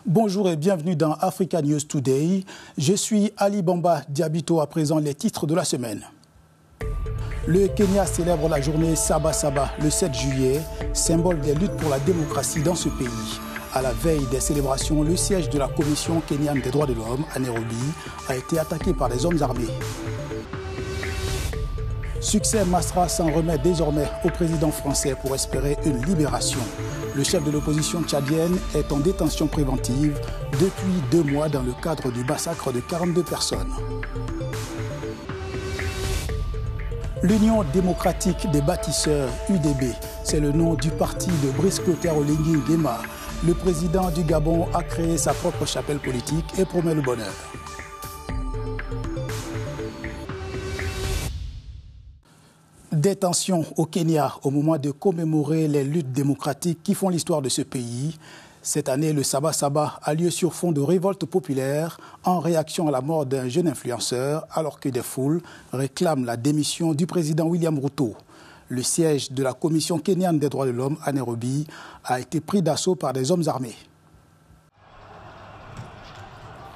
Bonjour et bienvenue dans Africa News Today. Je suis Ali Bamba Diabito, à présent les titres de la semaine. Le Kenya célèbre la journée Saba Saba le 7 juillet, symbole des luttes pour la démocratie dans ce pays. À la veille des célébrations, le siège de la Commission kenyane des droits de l'homme à Nairobi a été attaqué par des hommes armés. Succès Masra s'en remet désormais au président français pour espérer une libération. Le chef de l'opposition tchadienne est en détention préventive depuis 2 mois dans le cadre du massacre de 42 personnes. L'Union démocratique des bâtisseurs, UDB, c'est le nom du parti de Brice Clotaire Oligui Nguema. Le président du Gabon a créé sa propre chapelle politique et promet le bonheur. Détention au Kenya au moment de commémorer les luttes démocratiques qui font l'histoire de ce pays. Cette année, le Saba Saba a lieu sur fond de révolte populaire en réaction à la mort d'un jeune influenceur alors que des foules réclament la démission du président William Ruto. Le siège de la Commission kenyane des droits de l'homme à Nairobi a été pris d'assaut par des hommes armés.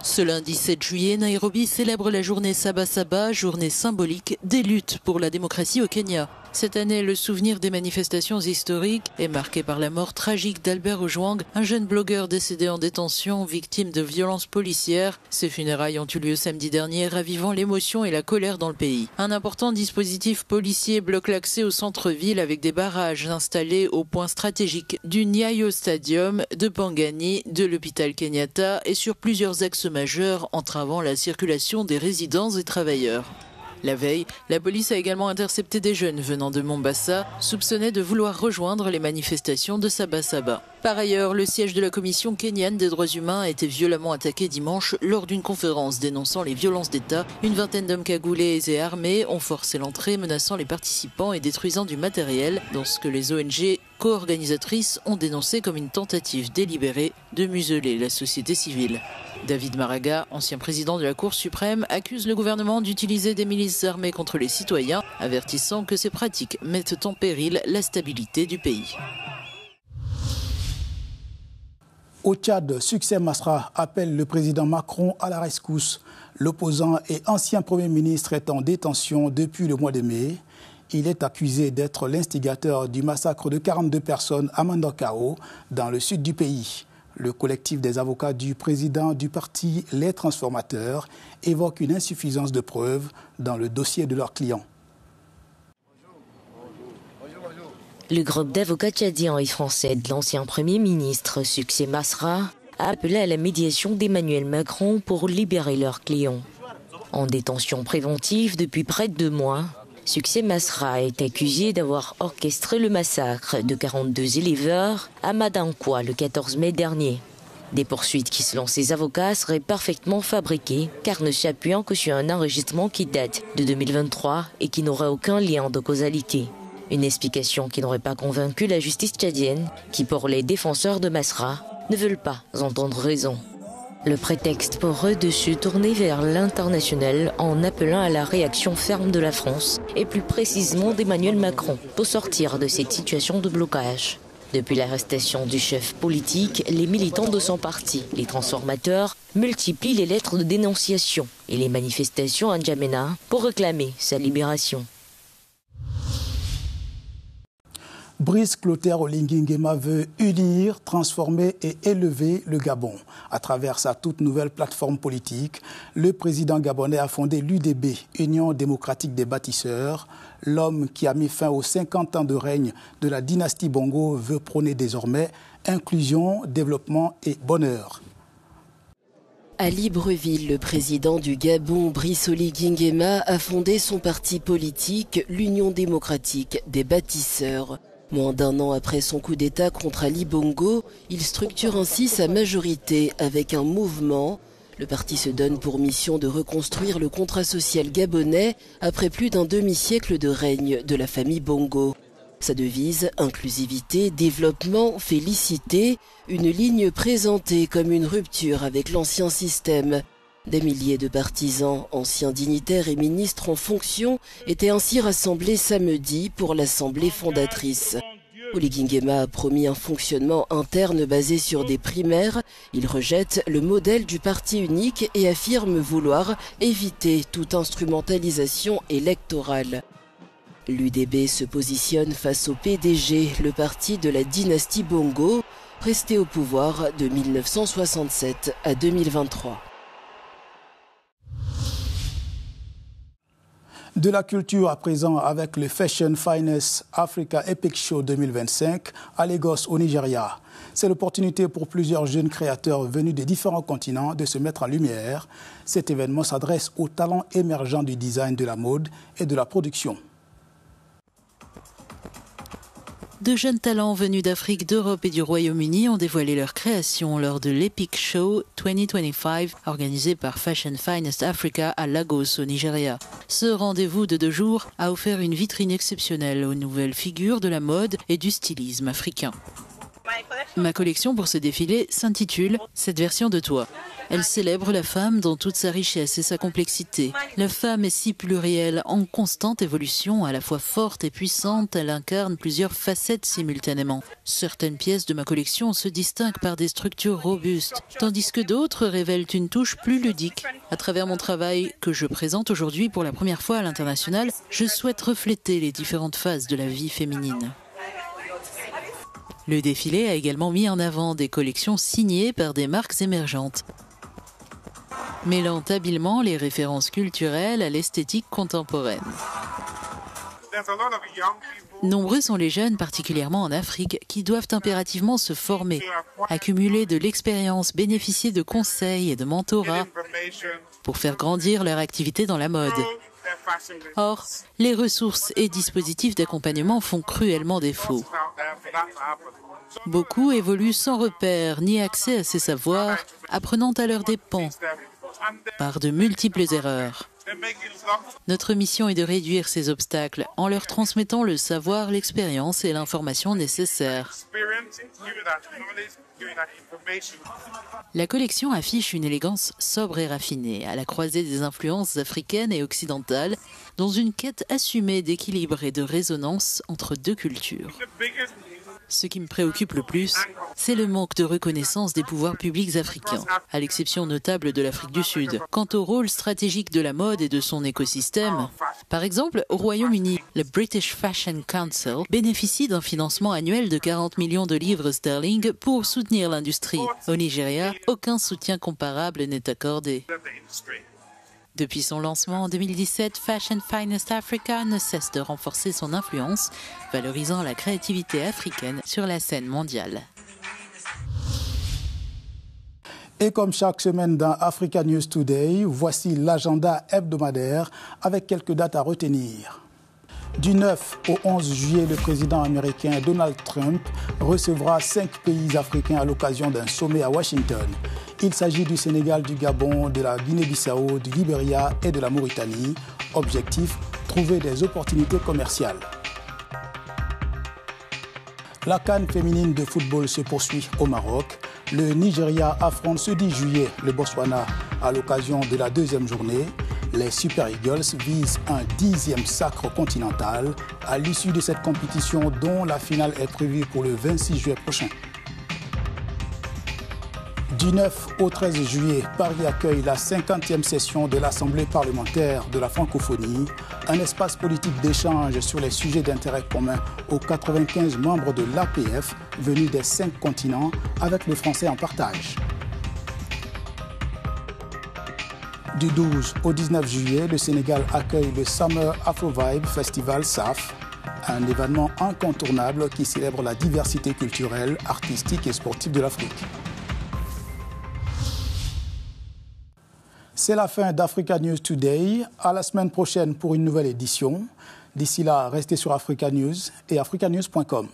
Ce lundi 7 juillet, Nairobi célèbre la journée Saba Saba, journée symbolique des luttes pour la démocratie au Kenya. Cette année, le souvenir des manifestations historiques est marqué par la mort tragique d'Albert Ojwang, un jeune blogueur décédé en détention, victime de violences policières. Ces funérailles ont eu lieu samedi dernier, ravivant l'émotion et la colère dans le pays. Un important dispositif policier bloque l'accès au centre-ville avec des barrages installés au point stratégique du Nyayo Stadium, de Pangani, de l'hôpital Kenyatta et sur plusieurs axes majeurs entravant la circulation des résidents et travailleurs. La veille, la police a également intercepté des jeunes venant de Mombasa, soupçonnés de vouloir rejoindre les manifestations de Saba Saba. Par ailleurs, le siège de la Commission kenyane des droits humains a été violemment attaqué dimanche lors d'une conférence dénonçant les violences d'État. Une vingtaine d'hommes cagoulés et armés ont forcé l'entrée, menaçant les participants et détruisant du matériel, dans ce que les ONG co-organisatrices ont dénoncé comme une tentative délibérée de museler la société civile. David Maraga, ancien président de la Cour suprême, accuse le gouvernement d'utiliser des milices armées contre les citoyens, avertissant que ces pratiques mettent en péril la stabilité du pays. Au Tchad, Succès Masra appelle le président Macron à la rescousse. L'opposant et ancien Premier ministre est en détention depuis le mois de mai. Il est accusé d'être l'instigateur du massacre de 42 personnes à Mandakao, dans le sud du pays. Le collectif des avocats du président du parti Les Transformateurs évoque une insuffisance de preuves dans le dossier de leurs clients. Le groupe d'avocats tchadiens et français de l'ancien Premier ministre Succès Masra a appelé à la médiation d'Emmanuel Macron pour libérer leurs clients. En détention préventive depuis près de 2 mois, Succès Masra est accusé d'avoir orchestré le massacre de 42 éleveurs à Madankwa le 14 mai dernier. Des poursuites qui, selon ses avocats, seraient parfaitement fabriquées, car ne s'appuyant que sur un enregistrement qui date de 2023 et qui n'aurait aucun lien de causalité. Une explication qui n'aurait pas convaincu la justice tchadienne, qui pour les défenseurs de Masra ne veulent pas entendre raison. Le prétexte pour eux de se tourner vers l'international en appelant à la réaction ferme de la France et plus précisément d'Emmanuel Macron pour sortir de cette situation de blocage. Depuis l'arrestation du chef politique, les militants de son parti, les transformateurs, multiplient les lettres de dénonciation et les manifestations à N'Djamena pour réclamer sa libération. Brice Clotaire Oligui Nguema veut unir, transformer et élever le Gabon. À travers sa toute nouvelle plateforme politique, le président gabonais a fondé l'UDB, Union démocratique des bâtisseurs. L'homme qui a mis fin aux 50 ans de règne de la dynastie Bongo veut prôner désormais inclusion, développement et bonheur. À Libreville, le président du Gabon, Brice Oligui Nguema, a fondé son parti politique, l'Union démocratique des bâtisseurs. Moins d'1 an après son coup d'État contre Ali Bongo, il structure ainsi sa majorité avec un mouvement. Le parti se donne pour mission de reconstruire le contrat social gabonais après plus d'un demi-siècle de règne de la famille Bongo. Sa devise, inclusivité, développement, félicité, une ligne présentée comme une rupture avec l'ancien système. Des milliers de partisans, anciens dignitaires et ministres en fonction étaient ainsi rassemblés samedi pour l'assemblée fondatrice. Oligui Nguema a promis un fonctionnement interne basé sur des primaires. Il rejette le modèle du parti unique et affirme vouloir éviter toute instrumentalisation électorale. L'UDB se positionne face au PDG, le parti de la dynastie Bongo, resté au pouvoir de 1967 à 2023. De la culture à présent avec le Fashion Finest Africa Epic Show 2025 à Lagos au Nigeria. C'est l'opportunité pour plusieurs jeunes créateurs venus des différents continents de se mettre en lumière. Cet événement s'adresse aux talents émergents du design, de la mode et de la production. De jeunes talents venus d'Afrique, d'Europe et du Royaume-Uni ont dévoilé leur création lors de l'Epic Show 2025 organisé par Fashion Finest Africa à Lagos au Nigeria. Ce rendez-vous de 2 jours a offert une vitrine exceptionnelle aux nouvelles figures de la mode et du stylisme africain. Ma collection pour ce défilé s'intitule « Cette version de toi ». Elle célèbre la femme dans toute sa richesse et sa complexité. La femme est si plurielle, en constante évolution, à la fois forte et puissante, elle incarne plusieurs facettes simultanément. Certaines pièces de ma collection se distinguent par des structures robustes, tandis que d'autres révèlent une touche plus ludique. À travers mon travail, que je présente aujourd'hui pour la première fois à l'international, je souhaite refléter les différentes phases de la vie féminine. Le défilé a également mis en avant des collections signées par des marques émergentes, mêlant habilement les références culturelles à l'esthétique contemporaine. Nombreux sont les jeunes, particulièrement en Afrique, qui doivent impérativement se former, accumuler de l'expérience, bénéficier de conseils et de mentorat pour faire grandir leur activité dans la mode. Or, les ressources et dispositifs d'accompagnement font cruellement défaut. Beaucoup évoluent sans repère ni accès à ces savoirs, apprenant à leurs dépens, par de multiples erreurs. Notre mission est de réduire ces obstacles en leur transmettant le savoir, l'expérience et l'information nécessaires. La collection affiche une élégance sobre et raffinée, à la croisée des influences africaines et occidentales, dans une quête assumée d'équilibre et de résonance entre 2 cultures. Ce qui me préoccupe le plus, c'est le manque de reconnaissance des pouvoirs publics africains, à l'exception notable de l'Afrique du Sud. Quant au rôle stratégique de la mode et de son écosystème, par exemple, au Royaume-Uni, le British Fashion Council bénéficie d'un financement annuel de 40 millions de livres sterling pour soutenir l'industrie. Au Nigeria, aucun soutien comparable n'est accordé. Depuis son lancement en 2017, Fashion Finest Africa ne cesse de renforcer son influence, valorisant la créativité africaine sur la scène mondiale. Et comme chaque semaine dans Africa News Today, voici l'agenda hebdomadaire avec quelques dates à retenir. Du 9 au 11 juillet, le président américain Donald Trump recevra 5 pays africains à l'occasion d'un sommet à Washington. Il s'agit du Sénégal, du Gabon, de la Guinée-Bissau, du Libéria et de la Mauritanie. Objectif, trouver des opportunités commerciales. La CAN féminine de football se poursuit au Maroc. Le Nigeria affronte ce 10 juillet le Botswana à l'occasion de la 2e journée. Les Super Eagles visent un 10e sacre continental à l'issue de cette compétition dont la finale est prévue pour le 26 juillet prochain. Du 9 au 13 juillet, Paris accueille la 50e session de l'Assemblée parlementaire de la francophonie, un espace politique d'échange sur les sujets d'intérêt commun aux 95 membres de l'APF venus des 5 continents avec le français en partage. Du 12 au 19 juillet, le Sénégal accueille le Summer Afro Vibe Festival SAF, un événement incontournable qui célèbre la diversité culturelle, artistique et sportive de l'Afrique. C'est la fin d'Africa News Today. À la semaine prochaine pour une nouvelle édition. D'ici là, restez sur Africa News et africanews.com.